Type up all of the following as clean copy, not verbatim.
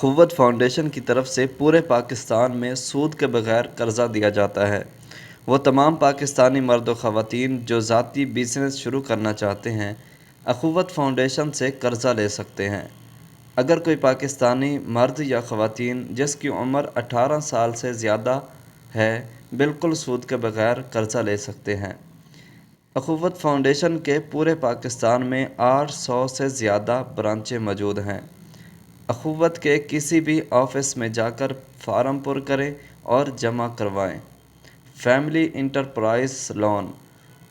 اخوت فاؤنڈیشن کی طرف سے پورے پاکستان میں سود کے بغیر قرضہ دیا جاتا ہے۔ وہ تمام پاکستانی مرد و خواتین جو ذاتی بزنس شروع کرنا چاہتے ہیں، اخوت فاؤنڈیشن سے قرضہ لے سکتے ہیں۔ اگر کوئی پاکستانی مرد یا خواتین جس کی عمر 18 سال سے زیادہ ہے، بالکل سود کے بغیر قرضہ لے سکتے ہیں۔ اخوت فاؤنڈیشن کے پورے پاکستان میں 800 سے زیادہ برانچیں موجود ہیں۔ اخوت کے کسی بھی آفس میں جا کر فارم پر کریں اور جمع کروائیں۔ فیملی انٹرپرائز لون: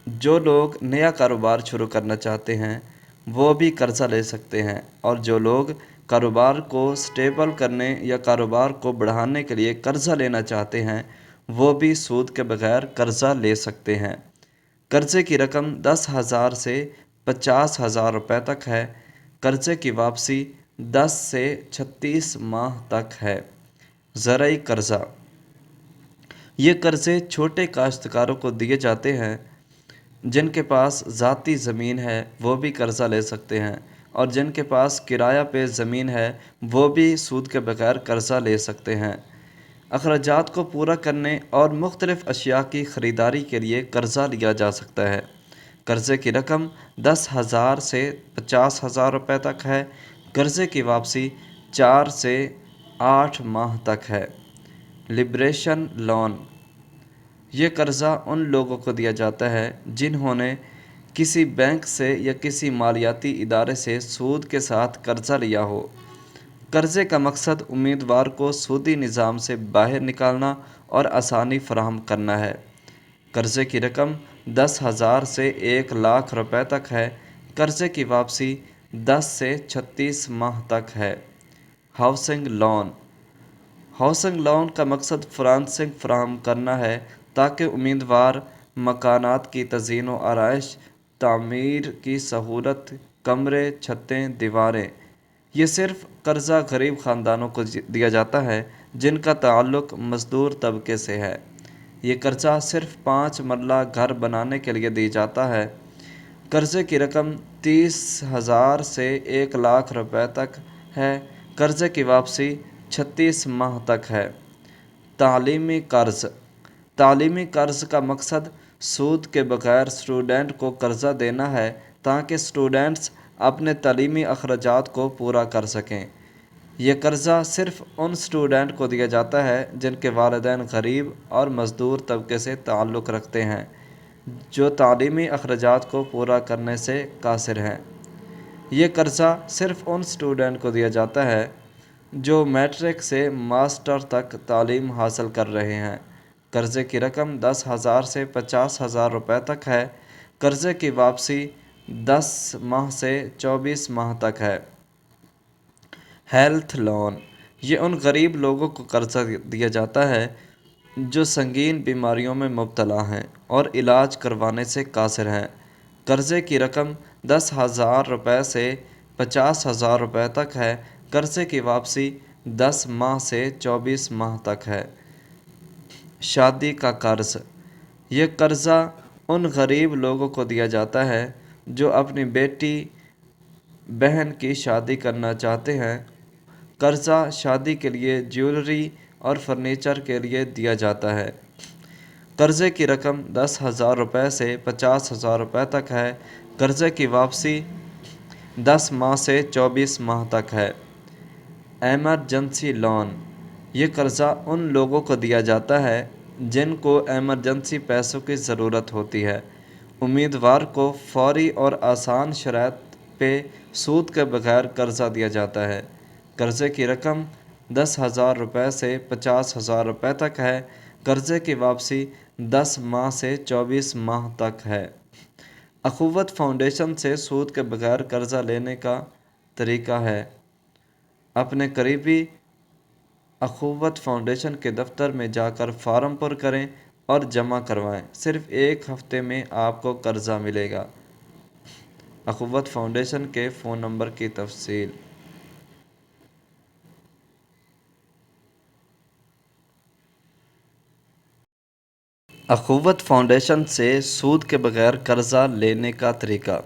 جو لوگ نیا کاروبار شروع کرنا چاہتے ہیں وہ بھی قرضہ لے سکتے ہیں، اور جو لوگ کاروبار کو سٹیبل کرنے یا کاروبار کو بڑھانے کے لیے قرضہ لینا چاہتے ہیں وہ بھی سود کے بغیر قرضہ لے سکتے ہیں۔ قرضے کی رقم 10,000 سے 50,000 روپے تک ہے۔ قرضے کی واپسی 10 سے 36 ماہ تک ہے۔ زرعی قرضہ: یہ قرضے چھوٹے کاشتکاروں کو دیے جاتے ہیں۔ جن کے پاس ذاتی زمین ہے وہ بھی قرضہ لے سکتے ہیں، اور جن کے پاس کرایہ پہ زمین ہے وہ بھی سود کے بغیر قرضہ لے سکتے ہیں۔ اخراجات کو پورا کرنے اور مختلف اشیاء کی خریداری کے لیے قرضہ لیا جا سکتا ہے۔ قرضے کی رقم 10,000 سے 50,000 روپے تک ہے۔ قرضے کی واپسی 4 سے 8 ماہ تک ہے۔ لبریشن لون: یہ قرضہ ان لوگوں کو دیا جاتا ہے جنہوں نے کسی بینک سے یا کسی مالیاتی ادارے سے سود کے ساتھ قرضہ لیا ہو۔ قرضے کا مقصد امیدوار کو سودی نظام سے باہر نکالنا اور آسانی فراہم کرنا ہے۔ قرضے کی رقم 10,000 سے 1,00,000 روپے تک ہے۔ قرضے کی واپسی 10 سے 36 ماہ تک ہے۔ ہاؤسنگ لون: ہاؤسنگ لون کا مقصد فنانسنگ فراہم کرنا ہے تاکہ امیدوار مکانات کی تزئین و آرائش، تعمیر کی سہولت، کمرے، چھتیں، دیواریں۔ یہ صرف قرضہ غریب خاندانوں کو دیا جاتا ہے جن کا تعلق مزدور طبقے سے ہے۔ یہ قرضہ صرف 5 مرلہ گھر بنانے کے لیے دیا جاتا ہے۔ قرضے کی رقم 30,000 سے 1,00,000 روپے تک ہے۔ قرضے کی واپسی 36 ماہ تک ہے۔ تعلیمی قرض: تعلیمی قرض کا مقصد سود کے بغیر اسٹوڈنٹ کو قرضہ دینا ہے تاکہ اسٹوڈنٹس اپنے تعلیمی اخراجات کو پورا کر سکیں۔ یہ قرضہ صرف ان اسٹوڈنٹ کو دیا جاتا ہے جن کے والدین غریب اور مزدور طبقے سے تعلق رکھتے ہیں، جو تعلیمی اخراجات کو پورا کرنے سے قاصر ہیں۔ یہ قرضہ صرف ان اسٹوڈنٹ کو دیا جاتا ہے جو میٹرک سے ماسٹر تک تعلیم حاصل کر رہے ہیں۔ قرضے کی رقم 10,000 سے 50,000 روپے تک ہے۔ قرضے کی واپسی 10 ماہ سے 24 ماہ تک ہے۔ ہیلتھ لون: یہ ان غریب لوگوں کو قرضہ دیا جاتا ہے جو سنگین بیماریوں میں مبتلا ہیں اور علاج کروانے سے قاصر ہیں۔ قرضے کی رقم 10,000 روپے سے 50,000 روپے تک ہے۔ قرضے کی واپسی 10 ماہ سے 24 ماہ تک ہے۔ شادی کا قرض: یہ قرضہ ان غریب لوگوں کو دیا جاتا ہے جو اپنی بیٹی بہن کی شادی کرنا چاہتے ہیں۔ قرضہ شادی کے لیے جیولری اور فرنیچر کے لیے دیا جاتا ہے۔ قرضے کی رقم 10,000 روپے سے 50,000 روپے تک ہے۔ قرضے کی واپسی 10 ماہ سے 24 ماہ تک ہے۔ ایمرجنسی لون: یہ قرضہ ان لوگوں کو دیا جاتا ہے جن کو ایمرجنسی پیسوں کی ضرورت ہوتی ہے۔ امیدوار کو فوری اور آسان شرائط پہ سود کے بغیر قرضہ دیا جاتا ہے۔ قرضے کی رقم 10,000 روپے سے 50,000 روپے تک ہے۔ قرضے کی واپسی 10 ماہ سے 24 ماہ تک ہے۔ اخوت فاؤنڈیشن سے سود کے بغیر قرضہ لینے کا طریقہ ہے: اپنے قریبی اخوت فاؤنڈیشن کے دفتر میں جا کر فارم پر کریں اور جمع کروائیں۔ صرف 1 ہفتے میں آپ کو قرضہ ملے گا۔ اخوت فاؤنڈیشن کے فون نمبر کی تفصیل: اخوت فاؤنڈیشن سے سود کے بغیر قرضہ لینے کا طریقہ